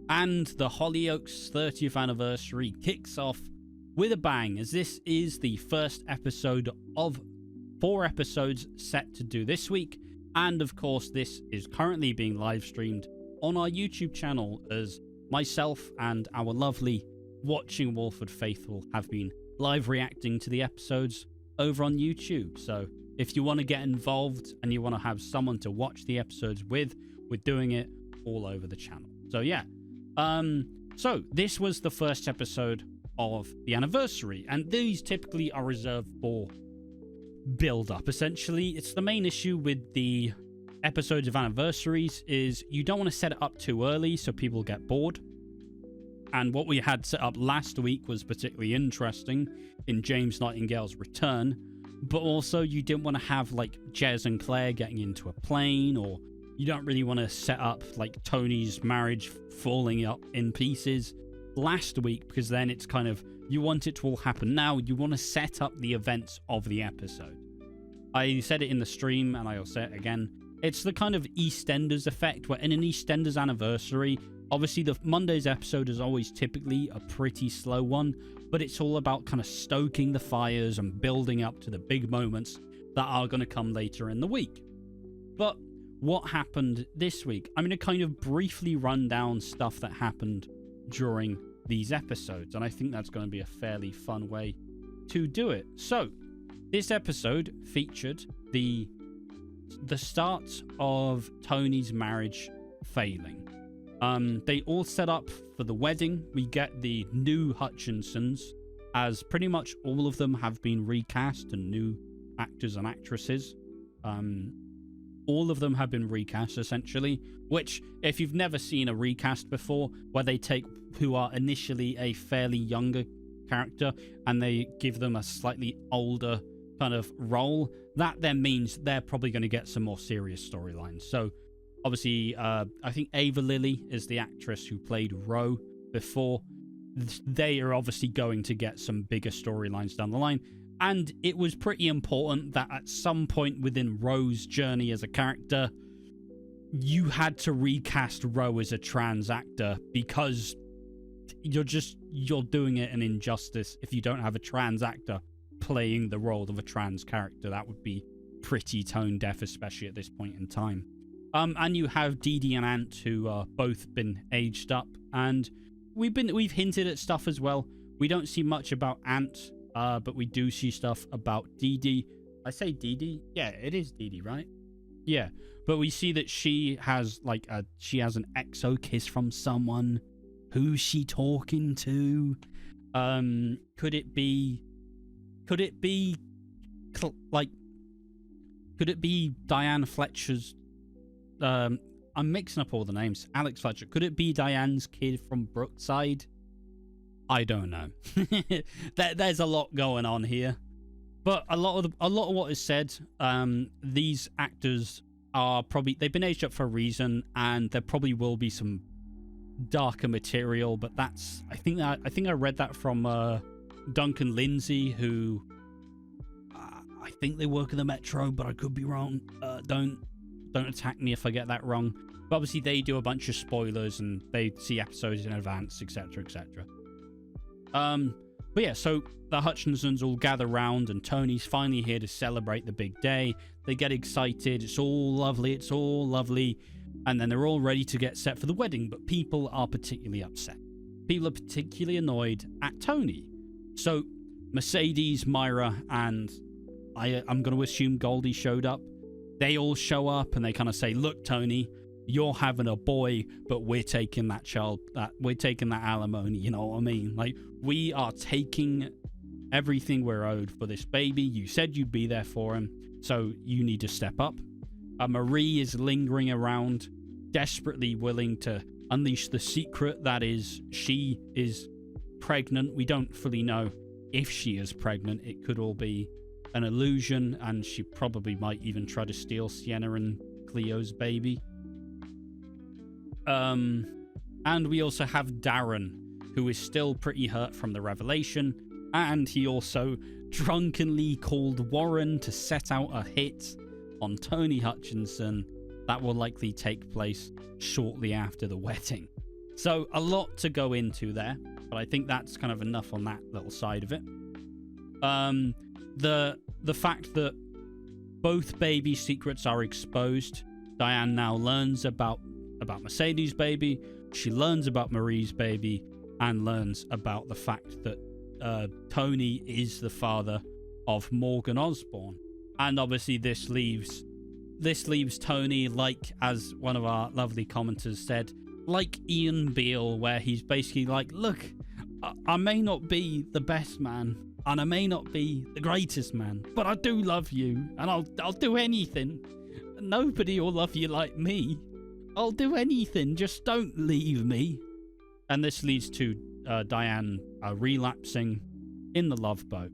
And the Hollyoaks 30th anniversary kicks off with a bang, as this is the first episode of 4 episodes set to do this week. And of course, this is currently being live streamed on our YouTube channel, as myself and our lovely Watching Walford faithful have been live reacting to the episodes over on YouTube. So if you want to get involved and you want to have someone to watch the episodes with, we're doing it all over the channel. So yeah. So this was the first episode of the anniversary, and these typically are reserved for build-up. Essentially, it's the main issue with the episodes of anniversaries is you don't want to set it up too early so people get bored. And what we had set up last week was particularly interesting in James Nightingale's return, but also you didn't want to have like Jez and Clare getting into a plane, or you don't really want to set up like Tony's marriage falling up in pieces last week, because then it's kind of, you want it to all happen now. You want to set up the events of the episode. I said it in the stream and I'll say it again. It's the kind of EastEnders effect, where in an EastEnders anniversary, obviously the Monday's episode is always typically a pretty slow one, but it's all about kind of stoking the fires and building up to the big moments that are going to come later in the week. But what happened this week? I'm going to kind of briefly run down stuff that happened during these episodes, and I think that's going to be a fairly fun way to do it. So this episode featured the start of Tony's marriage failing. They all set up for the wedding. We get the new Hutchinsons, as pretty much all of them have been recast and new actors and actresses. All of them have been recast, essentially, which, if you've never seen a recast before, where they take who are initially a fairly younger character and they give them a slightly older kind of role, that then means they're probably going to get some more serious storylines. So, obviously, I think Ava Lilly is the actress who played Ro before. They are obviously going to get some bigger storylines down the line. And it was pretty important that at some point within Ro's journey as a character, you had to recast Ro as a trans actor, because you're doing it an injustice if you don't have a trans actor playing the role of a trans character. That would be pretty tone deaf, especially at this point in time. And you have Dee Dee and Ant, who are both been aged up, and we've hinted at stuff as well. We don't see much about Ant, but we do see stuff about Dee Dee. I say Dee Dee? Yeah, it is Dee Dee, right? Yeah, but we see that she has an exo kiss from someone. Who's she talking to? Could it be Diane Fletcher's? I'm mixing up all the names. Alex Fletcher. Could it be Diane's kid from Brookside? I don't know. There's a lot going on here, but a lot of what is said, these actors are they've been aged up for a reason, and there probably will be some darker material. But that's I think I read that from Duncan Lindsay, who I think they work in the Metro, but I could be wrong. Don't attack me if I get that wrong. But obviously they do a bunch of spoilers and they see episodes in advance, etc., etc. But yeah, so the Hutchinsons all gather round and Tony's finally here to celebrate the big day. They get excited. It's all lovely. And then they're all ready to get set for the wedding, but people are particularly upset. People are particularly annoyed at Tony. So Mercedes, Myra, and I'm going to assume Goldie showed up. They all show up and they kind of say, look, Tony, you're having a boy, but we're taking that alimony, you know what I mean? Like, we are taking everything we're owed for this baby. You said you'd be there for him, so you need to step up. Marie is lingering around, desperately willing to unleash the secret that is she is pregnant. We don't fully know if she is pregnant. It could all be an illusion, and she probably might even try to steal Sienna and Cleo's baby. And we also have Darren, who is still pretty hurt from the revelation, and he also drunkenly called Warren to set out a hit on Tony Hutchinson that will likely take place shortly after the wedding. So a lot to go into there, but I think that's kind of enough on that little side of it. The fact that both baby secrets are exposed. Diane now learns about Mercedes' baby. She learns about Marie's baby, and learns about the fact that Tony is the father of Morgan Osborne. And obviously this leaves Tony, like, as one of our lovely commenters said, like Ian Beale, where he's basically like, look, I may not be the best man, and I may not be the greatest man, but I do love you, and I'll do anything. Nobody will love you like me. I'll do anything, just don't leave me. And this leads to Diane relapsing in the Love Boat.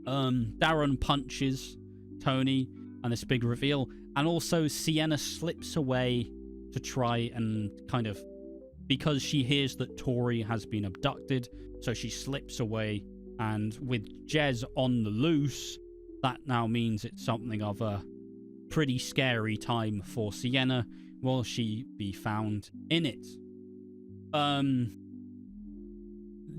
Darren punches Tony, and this big reveal, and also Sienna slips away to try and kind of, because she hears that Tori has been abducted, so she slips away. And with Jez on the loose, that now means it's something of a pretty scary time for Sienna. Will she be found in it?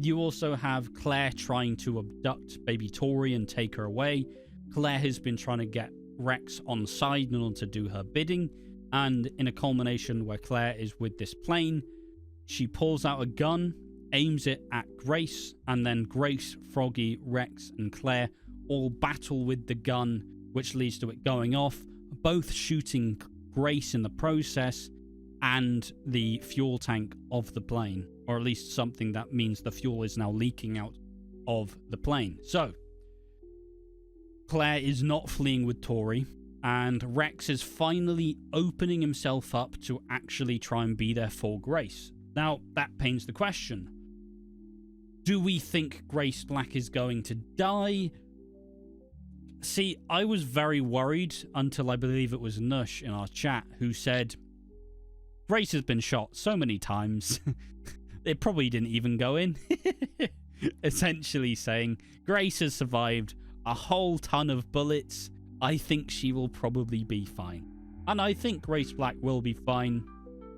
You also have Claire trying to abduct baby Tori and take her away. Claire has been trying to get Rex on side in order to do her bidding. And in a culmination where Claire is with this plane, she pulls out a gun, aims it at Grace, and then Grace, Froggy, Rex, and Claire all battle with the gun, which leads to it going off, both shooting Grace in the process and the fuel tank of the plane, or at least something that means the fuel is now leaking out of the plane. So Claire is not fleeing with Tori, and Rex is finally opening himself up to actually try and be there for Grace. Now, that pains the question. Do we think Grace Black is going to die? See, I was very worried until I believe it was Nush in our chat who said, Grace has been shot so many times, it probably didn't even go in. Essentially saying, Grace has survived a whole ton of bullets. I think she will probably be fine. And I think Grace Black will be fine.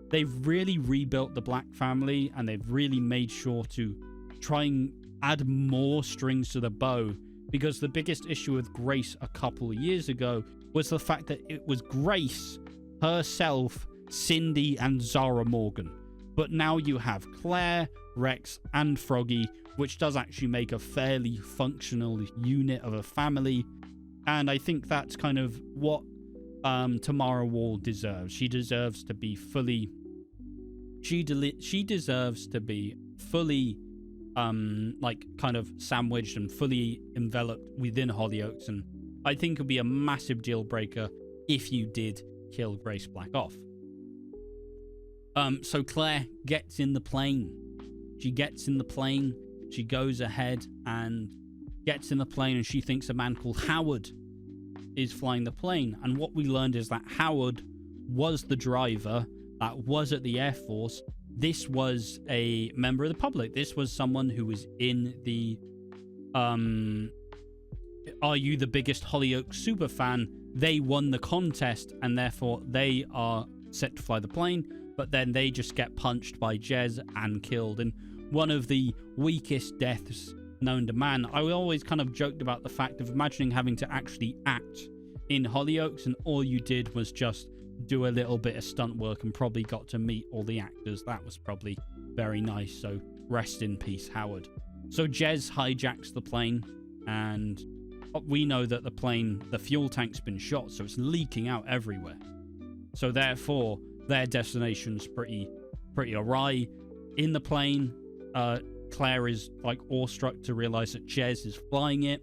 They've really rebuilt the Black family, and they've really made sure to try and add more strings to the bow, because the biggest issue with Grace a couple of years ago was the fact that it was Grace, herself, Cindy, and Zara Morgan. But now you have Claire, Rex, and Froggy, which does actually make a fairly functional unit of a family. And I think that's kind of what Tamara Wall deserves. She deserves to be fully... She deserves to be fully... like kind of sandwiched and fully enveloped within Hollyoaks, and I think it would be a massive deal breaker if you did kill Grace Black off. So Claire gets in the plane. She goes ahead and gets in the plane, and she thinks a man called Howard is flying the plane. And what we learned is that Howard was the driver that was at the Air Force. This was a member of the public. This was someone who was in the Are You the Biggest Hollyoaks super fan? They won the contest, and therefore they are set to fly the plane, but then they just get punched by Jez and killed in one of the weakest deaths known to man. I always kind of joked about the fact of imagining having to actually act in Hollyoaks, and all you did was just do a little bit of stunt work and probably got to meet all the actors. That was probably very nice. So rest in peace, Howard. So Jez hijacks the plane, and we know that the fuel tank's been shot, so it's leaking out everywhere. So therefore, their destination's pretty awry. In the plane, Claire is like awestruck to realize that Jez is flying it.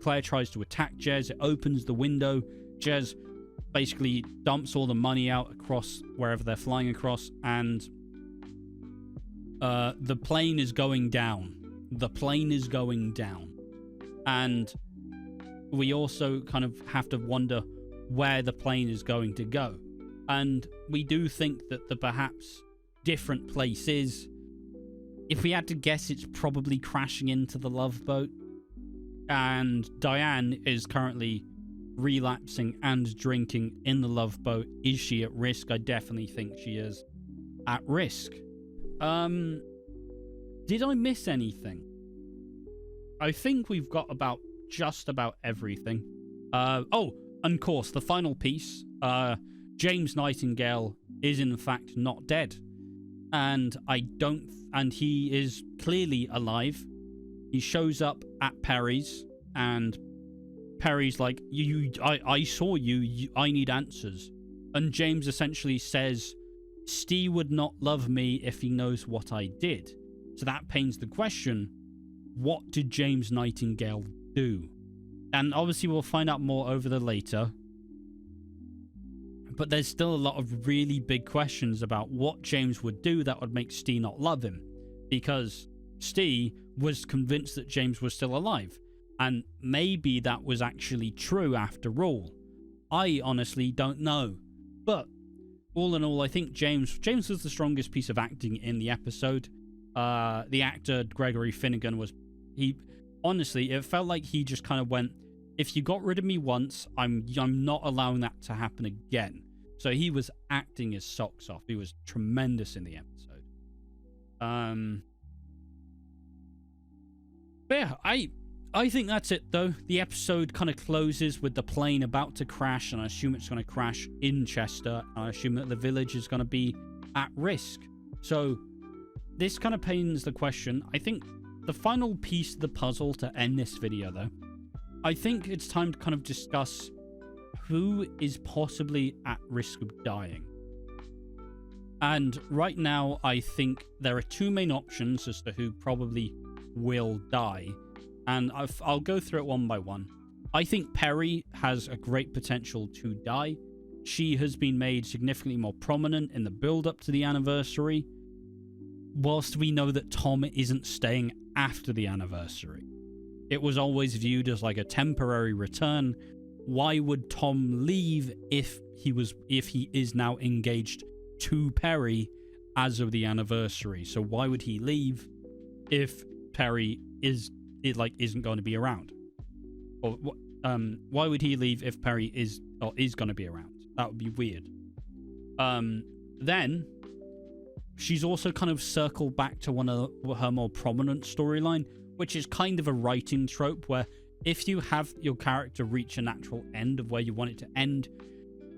Claire tries to attack Jez. It opens the window. Jez basically dumps all the money out across wherever they're flying across, and the plane is going down. And we also kind of have to wonder where the plane is going to go. And we do think that the perhaps different place is, if we had to guess, it's probably crashing into the Love Boat. And Diane is currently relapsing and drinking in the Love Boat. Is she at risk? I definitely think she is. at risk. Did I miss anything? I think we've got just about everything. And of course, the final piece. James Nightingale is in fact not dead. And he is clearly alive. He shows up at Perry's, and Perry's like, I saw you, I need answers. And James essentially says, Steve would not love me if he knows what I did. So that pains the question, what did James Nightingale do? And obviously we'll find out more over the later. But there's still a lot of really big questions about what James would do that would make Steve not love him. Because Steve was convinced that James was still alive. And maybe that was actually true after all. I honestly don't know. But all in all, I think James was the strongest piece of acting in the episode. The actor, Gregory Finnegan, honestly, it felt like he just kind of went, if you got rid of me once, I'm not allowing that to happen again. So he was acting his socks off. He was tremendous in the episode. But yeah, I think that's it, though. The episode kind of closes with the plane about to crash, and I assume it's going to crash in Chester. I assume that the village is going to be at risk. So this kind of pains the question. I think the final piece of the puzzle to end this video, though, I think it's time to kind of discuss who is possibly at risk of dying. And right now, I think there are two main options as to who probably will die. And I'll go through it one by one. I think Perry has a great potential to die. She has been made significantly more prominent in the build-up to the anniversary, whilst we know that Tom isn't staying after the anniversary. It was always viewed as like a temporary return. Why would Tom leave if he is now engaged to Perry as of the anniversary? So why would he leave if Perry isn't going to be around? Or why would he leave if Perry is going to be around? That would be weird. Then she's also kind of circled back to one of her more prominent storyline, which is kind of a writing trope where if you have your character reach a natural end of where you want it to end,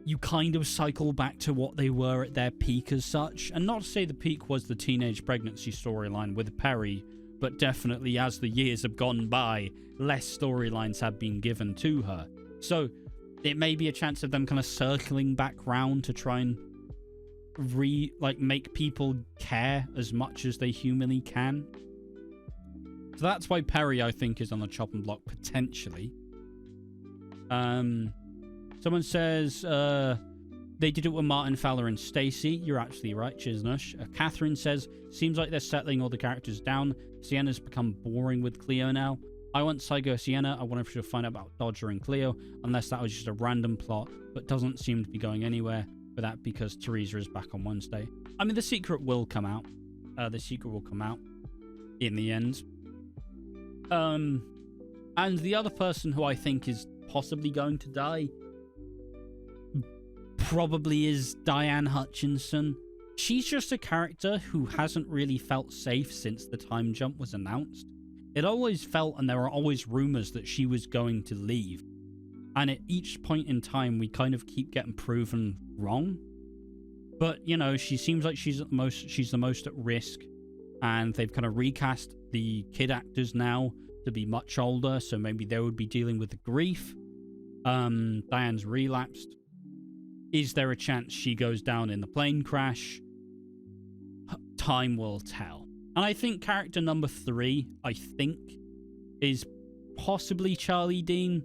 you kind of cycle back to what they were at their peak as such. And not to say the peak was the teenage pregnancy storyline with Perry, but definitely as the years have gone by, less storylines have been given to her. So it may be a chance of them kind of circling back round to try and make people care as much as they humanly can. So that's why Perry, I think, is on the chopping block potentially. Someone says they did it with Martin, Fowler, and Stacey. You're absolutely right, Chisnush. Catherine says, seems like they're settling all the characters down. Sienna's become boring with Cleo now. I want Psycho Sienna. I wonder if she'll find out about Dodger and Cleo, unless that was just a random plot, but doesn't seem to be going anywhere for that because Teresa is back on Wednesday. I mean, the secret will come out. The secret will come out in the end. And the other person who I think is possibly going to die probably is Diane Hutchinson. She's just a character who hasn't really felt safe since the time jump was announced. It always felt, and there were always rumors that she was going to leave. And at each point in time, we kind of keep getting proven wrong. But, you know, she seems like she's the most at risk. And they've kind of recast the kid actors now to be much older, so maybe they would be dealing with the grief. Diane's relapsed. Is there a chance she goes down in the plane crash? Time will tell. And I think character number 3, is possibly Charlie Dean.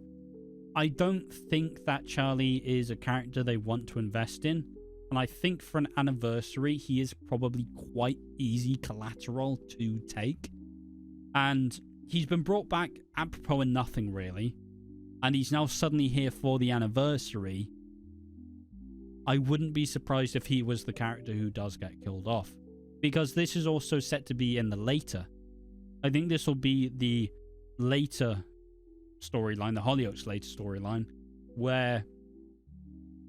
I don't think that Charlie is a character they want to invest in. And I think for an anniversary, he is probably quite easy collateral to take. And he's been brought back apropos of nothing, really. And he's now suddenly here for the anniversary. I wouldn't be surprised if he was the character who does get killed off. Because this is also set to be in the later. I think this will be the later storyline, the Hollyoaks later storyline, where,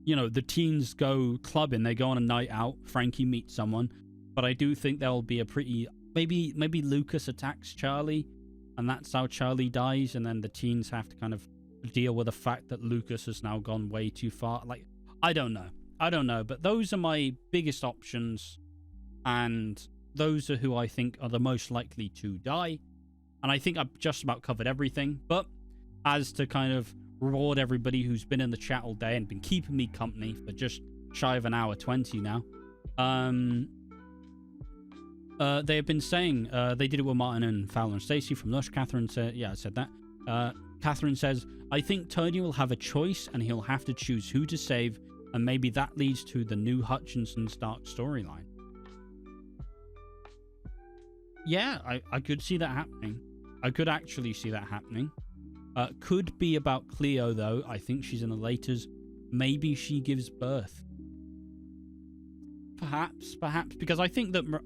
you know, the teens go clubbing, they go on a night out, Frankie meets someone, but I do think there will be a pretty... Maybe Lucas attacks Charlie, and that's how Charlie dies, and then the teens have to kind of deal with the fact that Lucas has now gone way too far. Like, I don't know, but those are my biggest options, and those are who I think are the most likely to die. And I think I've just about covered everything, but as to kind of reward everybody who's been in the chat all day and been keeping me company for just shy of an hour 20 now, they have been saying, they did it with Martin and Fowler and Stacey from Lush. Catherine said, yeah, I said that. Catherine says, I think Tony will have a choice and he'll have to choose who to save, and maybe that leads to the new Hutchinson's dark storyline. Yeah, I could see that happening. I could actually see that happening. Could be about Cleo, though. I think she's in the laters. Maybe she gives birth. Perhaps, because I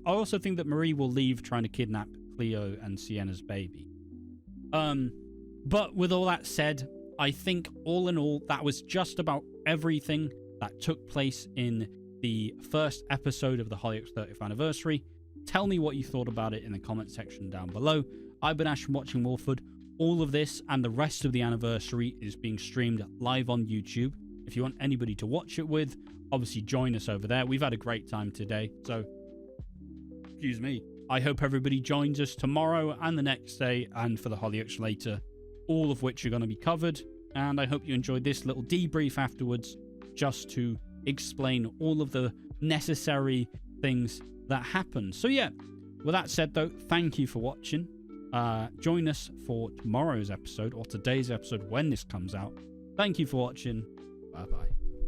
also think that Marie will leave trying to kidnap Cleo and Sienna's baby. But with all that said, I think all in all, that was just about everything that took place in the first episode of the Hollyoaks 30th anniversary. Tell me what you thought about it in the comment section down below. I've been Ash from Watching Walford. All of this and the rest of the anniversary is being streamed live on YouTube. If you want anybody to watch it with, obviously join us over there. We've had a great time today, so excuse me. I hope everybody joins us tomorrow and the next day, and for the Hollyoaks later, all of which are going to be covered. And I hope you enjoyed this little debrief afterwards, just to explain all of the necessary things that happened. So yeah, with that said though, thank you for watching. Join us for tomorrow's episode, or today's episode when this comes out. Thank you for watching. Bye bye.